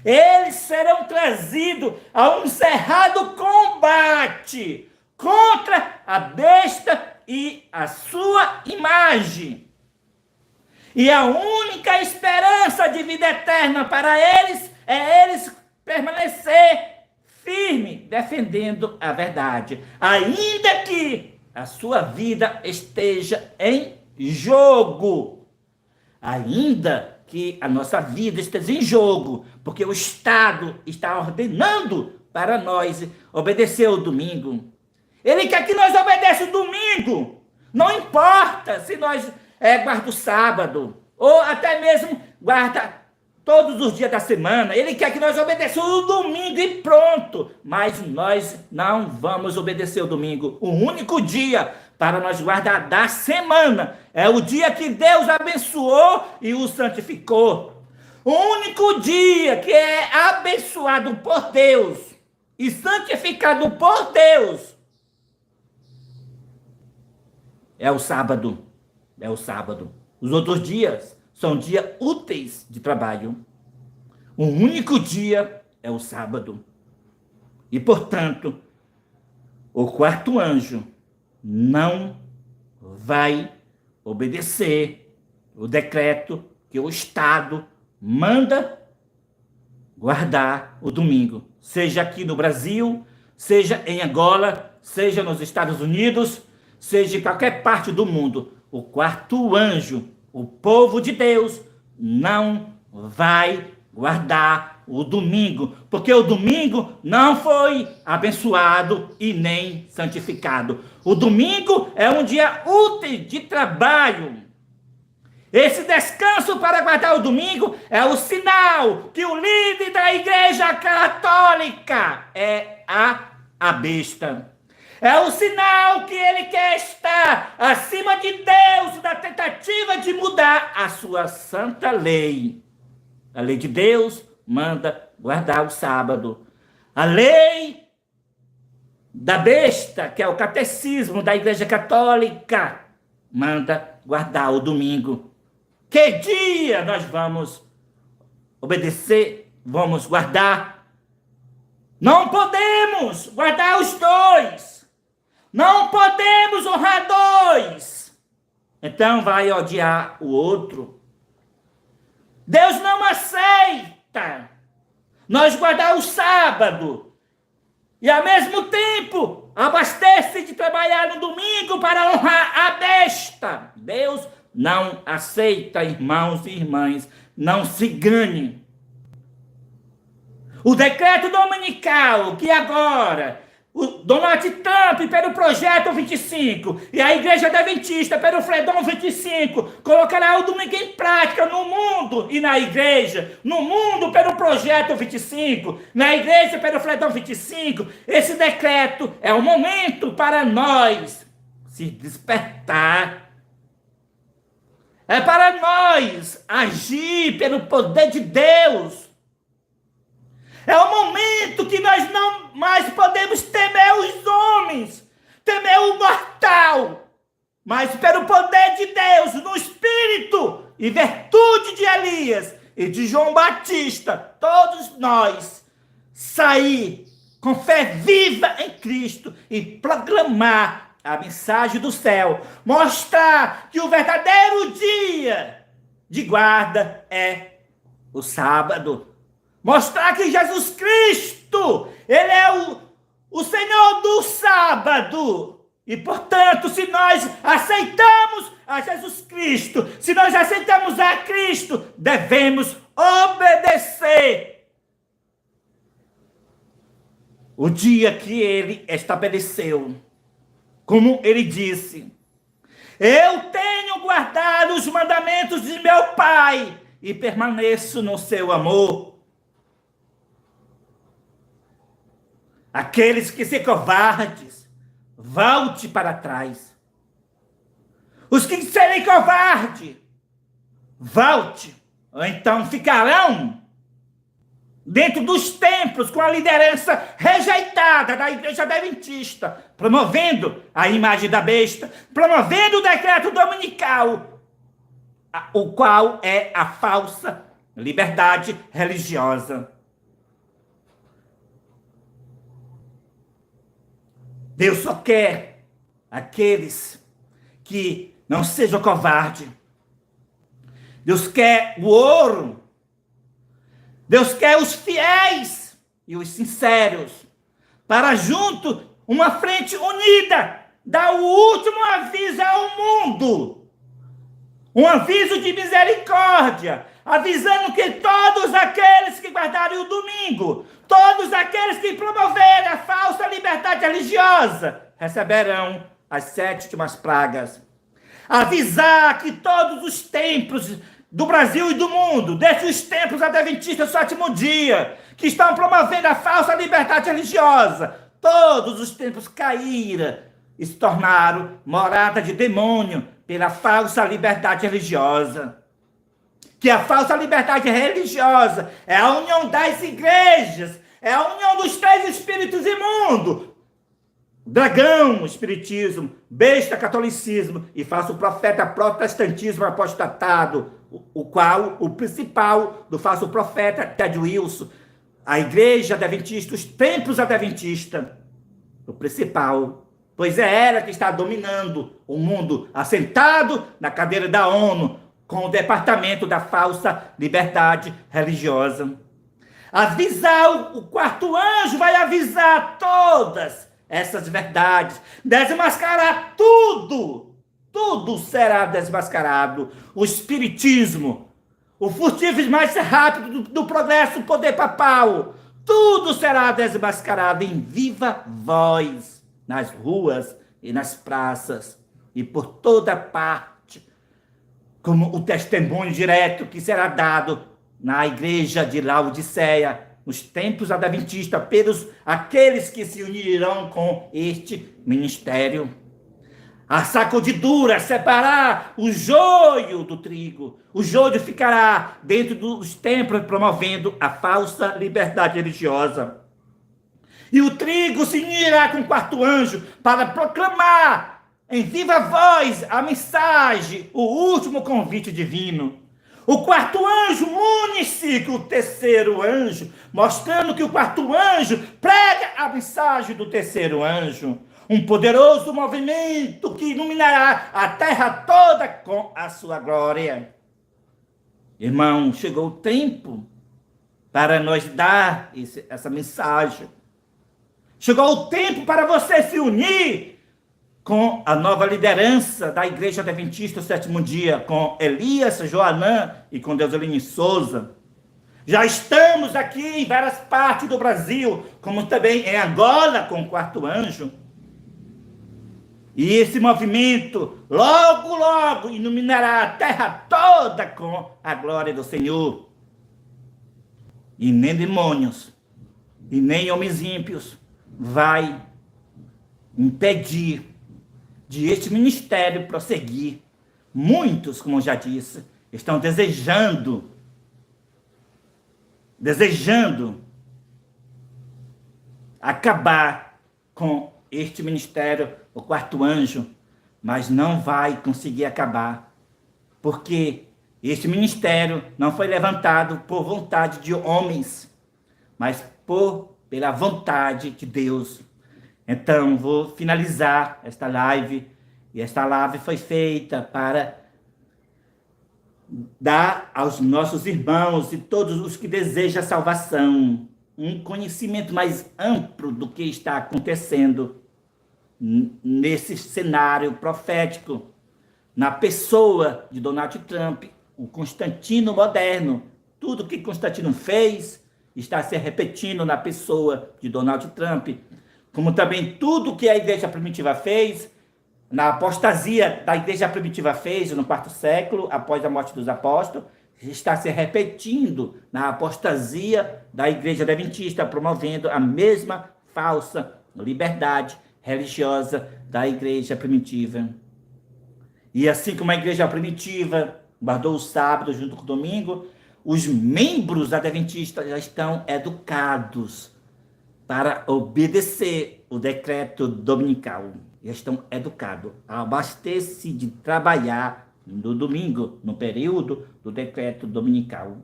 eles serão trazidos a um cerrado combate contra a besta e a sua imagem. E a única esperança de vida eterna para eles é eles permanecer firme, defendendo a verdade, ainda que a sua vida esteja em jogo. Ainda que a nossa vida esteja em jogo, porque o Estado está ordenando para nós obedecer o domingo. Ele quer que nós obedeçamos o domingo. Não importa se nós guarda o sábado, ou até mesmo guarda todos os dias da semana. Ele quer que nós obedeçamos o domingo e pronto. Mas nós não vamos obedecer o domingo. O único dia para nós guardar da semana é o dia que Deus abençoou e o santificou. O único dia que é abençoado por Deus e santificado por Deus é o sábado. É o sábado. Os outros dias são dias úteis de trabalho. O único dia é o sábado. E, portanto, o quarto anjo não vai obedecer o decreto que o Estado manda guardar o domingo. Seja aqui no Brasil, seja em Angola, seja nos Estados Unidos, seja em qualquer parte do mundo. O quarto anjo, o povo de Deus, não vai guardar o domingo, porque o domingo não foi abençoado e nem santificado. O domingo é um dia útil de trabalho. Esse descanso para guardar o domingo é o sinal que o líder da Igreja Católica é a besta. É o sinal que ele quer estar acima de Deus na tentativa de mudar a sua santa lei. A lei de Deus manda guardar o sábado. A lei da besta, que é o catecismo da Igreja Católica, manda guardar o domingo. Que dia nós vamos obedecer, vamos guardar? Não podemos guardar os dois. Não podemos honrar dois. Então vai odiar o outro. Deus não aceita nós guardar o sábado e, ao mesmo tempo, abastece de trabalhar no domingo para honrar a besta. Deus não aceita, irmãos e irmãs, não se engane. O decreto dominical, que agora o Donald Trump pelo Projeto 25 e a Igreja Adventista pelo Fredon 25 colocará o domingo em prática no mundo e na igreja, no mundo pelo Projeto 25, na igreja pelo Fredon 25, esse decreto é o momento para nós se despertar. É para nós agir pelo poder de Deus. É o momento que nós não mais podemos temer os homens, temer o mortal, mas pelo poder de Deus, no espírito e virtude de Elias e de João Batista, todos nós sair com fé viva em Cristo e proclamar a mensagem do céu, mostrar que o verdadeiro dia de guarda é o sábado. Mostrar que Jesus Cristo, Ele é o Senhor do sábado. E, portanto, se nós aceitamos a Jesus Cristo, se nós aceitamos a Cristo, devemos obedecer o dia que Ele estabeleceu. Como Ele disse, eu tenho guardado os mandamentos de meu Pai e permaneço no seu amor. Aqueles que se covardes, volte para trás. Os que serem covardes, volte. Ou então ficarão dentro dos templos com a liderança rejeitada da Igreja Adventista, promovendo a imagem da besta, promovendo o decreto dominical, o qual é a falsa liberdade religiosa. Deus só quer aqueles que não sejam covardes. Deus quer o ouro. Deus quer os fiéis e os sinceros. Para junto, uma frente unida, dar o último aviso ao mundo. Um aviso de misericórdia, avisando que todos aqueles que guardarem o domingo, todos aqueles que promoverem a falsa liberdade religiosa, receberão as 7 últimas pragas. Avisar que todos os templos do Brasil e do mundo, desde os templos adventistas do 7º dia, que estão promovendo a falsa liberdade religiosa, todos os templos caíram e se tornaram morada de demônio pela falsa liberdade religiosa. Que a falsa liberdade religiosa é a união das igrejas, é a união dos 3 espíritos imundos. Dragão, espiritismo, besta, catolicismo e falso profeta, protestantismo apostatado, o qual, o principal do falso profeta, Ted Wilson, a igreja adventista, os templos adventistas, o principal, pois é ela que está dominando o mundo, assentado na cadeira da ONU, com o departamento da falsa liberdade religiosa. Avisar, o 4º anjo vai avisar todas essas verdades, desmascarar tudo, tudo será desmascarado. O espiritismo, o furtivo mais rápido do progresso, o poder papal, tudo será desmascarado em viva voz, nas ruas e nas praças e por toda parte, como o testemunho direto que será dado na igreja de Laodiceia, nos templos adventistas, pelos aqueles que se unirão com este ministério. A sacudidura, separar o joio do trigo. O joio ficará dentro dos templos, promovendo a falsa liberdade religiosa. E o trigo se unirá com o 4º anjo para proclamar em viva voz a mensagem, o último convite divino. O 4º anjo une-se com o 3º anjo, mostrando que o 4º anjo prega a mensagem do 3º anjo. Um poderoso movimento que iluminará a terra toda com a sua glória. Irmão, chegou o tempo para nós dar essa mensagem. Chegou o tempo para você se unir com a nova liderança da Igreja Adventista do 7º dia, com Elias Joanã e com Deuseline Souza. Já estamos aqui em várias partes do Brasil, como também em Angola, com o quarto anjo. E esse movimento, logo, logo, iluminará a terra toda com a glória do Senhor. E nem demônios, e nem homens ímpios vai impedir de este ministério prosseguir. Muitos, como eu já disse, estão desejando acabar com este ministério, o quarto anjo, mas não vai conseguir acabar, porque este ministério não foi levantado por vontade de homens, mas pela vontade de Deus. Então, vou finalizar esta live, e esta live foi feita para dar aos nossos irmãos e todos os que desejam a salvação um conhecimento mais amplo do que está acontecendo nesse cenário profético, na pessoa de Donald Trump, o Constantino moderno. Tudo que Constantino fez está se repetindo na pessoa de Donald Trump, como também tudo que a igreja primitiva fez, na apostasia da igreja primitiva fez no quarto século, após a morte dos apóstolos, está se repetindo na apostasia da igreja adventista, promovendo a mesma falsa liberdade religiosa da igreja primitiva. E assim como a igreja primitiva guardou o sábado junto com o domingo, os membros adventistas já estão educados para obedecer o decreto dominical. Já estão educados a abastecer-se de trabalhar no domingo, no período do decreto dominical.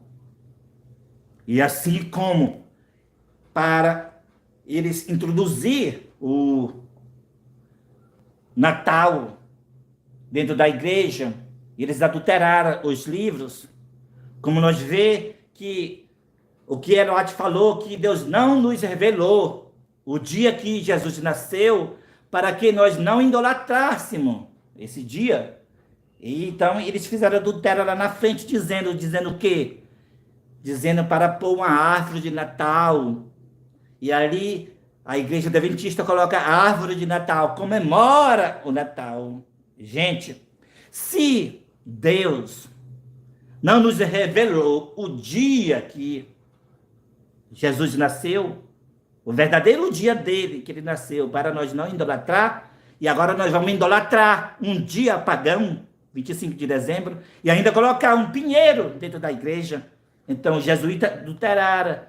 E assim como para eles introduzir o Natal dentro da igreja, eles adulteraram os livros, como nós vemos que o que Herodes falou, que Deus não nos revelou o dia que Jesus nasceu, para que nós não idolatrássemos esse dia. E então eles fizeram adultério lá na frente, dizendo o quê? Dizendo para pôr uma árvore de Natal. E ali a igreja adventista coloca a árvore de Natal, comemora o Natal. Gente, se Deus não nos revelou o dia que Jesus nasceu, o verdadeiro dia dele, que ele nasceu, para nós não idolatrar, e agora nós vamos idolatrar um dia pagão, 25 de dezembro, e ainda colocar um pinheiro dentro da igreja. Então, os jesuítas adulteraram,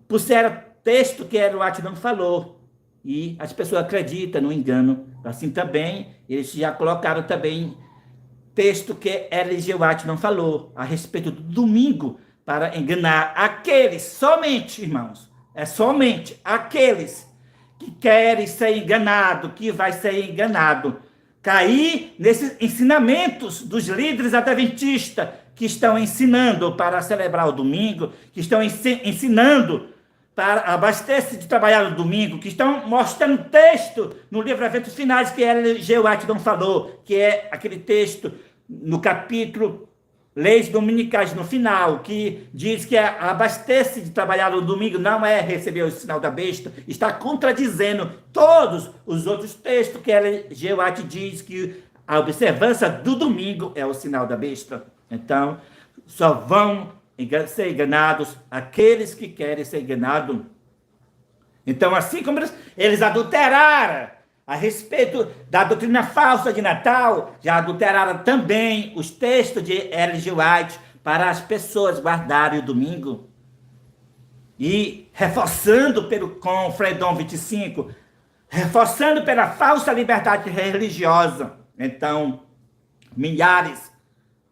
puseram texto que Herodes não falou, e as pessoas acreditam no engano. Assim também, eles já colocaram também texto que Herodes não falou, a respeito do domingo, para enganar aqueles, somente, irmãos, somente aqueles que querem ser enganados, que vai ser enganado, cair nesses ensinamentos dos líderes adventistas que estão ensinando para celebrar o domingo, que estão ensinando para abastecer de trabalhar no domingo, que estão mostrando texto no livro Eventos Finais que G. Whitton falou, que é aquele texto no capítulo Leis Dominicais, no final, que diz que abastecer de trabalhar no domingo não é receber o sinal da besta, está contradizendo todos os outros textos que G. White diz que a observância do domingo é o sinal da besta. Então, só vão ser enganados aqueles que querem ser enganados. Então, assim como eles adulteraram a respeito da doutrina falsa de Natal, já adulteraram também os textos de G. White para as pessoas guardarem o domingo. E reforçando com Freedom 25, reforçando pela falsa liberdade religiosa. Então, milhares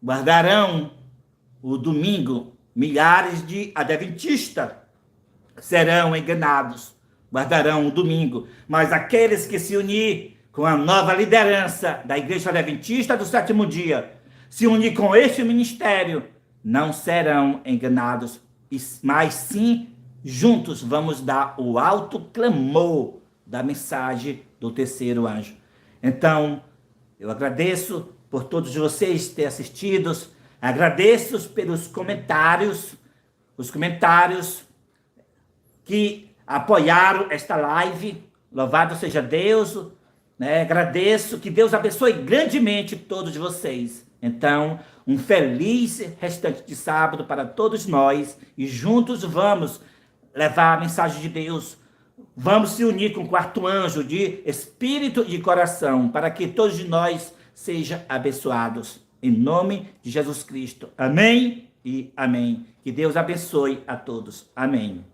guardarão o domingo, milhares de adventistas serão enganados, guardarão o domingo, mas aqueles que se unir com a nova liderança da Igreja Adventista do Sétimo Dia, se unir com este ministério, não serão enganados, mas sim, juntos vamos dar o alto clamor da mensagem do terceiro anjo. Então, eu agradeço por todos vocês terem assistido, agradeço pelos comentários, os comentários que apoiaram esta live. Louvado seja Deus, né? Agradeço, que Deus abençoe grandemente todos vocês. Então, um feliz restante de sábado para todos nós e juntos vamos levar a mensagem de Deus. Vamos se unir com o quarto anjo de espírito e de coração para que todos nós sejam abençoados. Em nome de Jesus Cristo. Amém e amém. Que Deus abençoe a todos. Amém.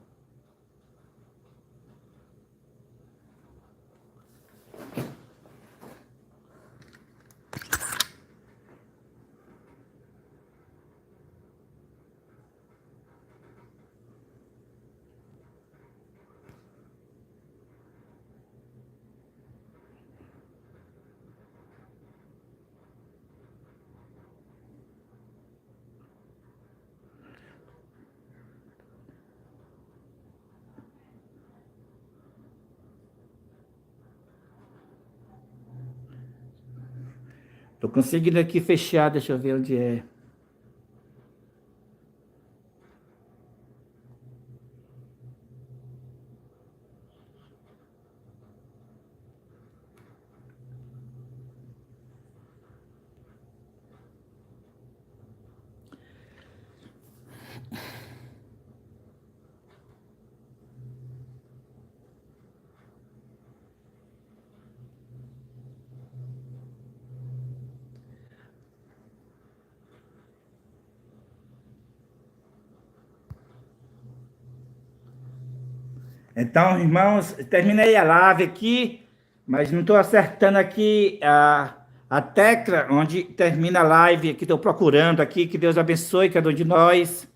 Tô conseguindo aqui fechar, deixa eu ver onde é. Então, irmãos, terminei a live aqui, mas não estou acertando aqui a tecla onde termina a live. Aqui estou procurando aqui. Que Deus abençoe cada um de nós.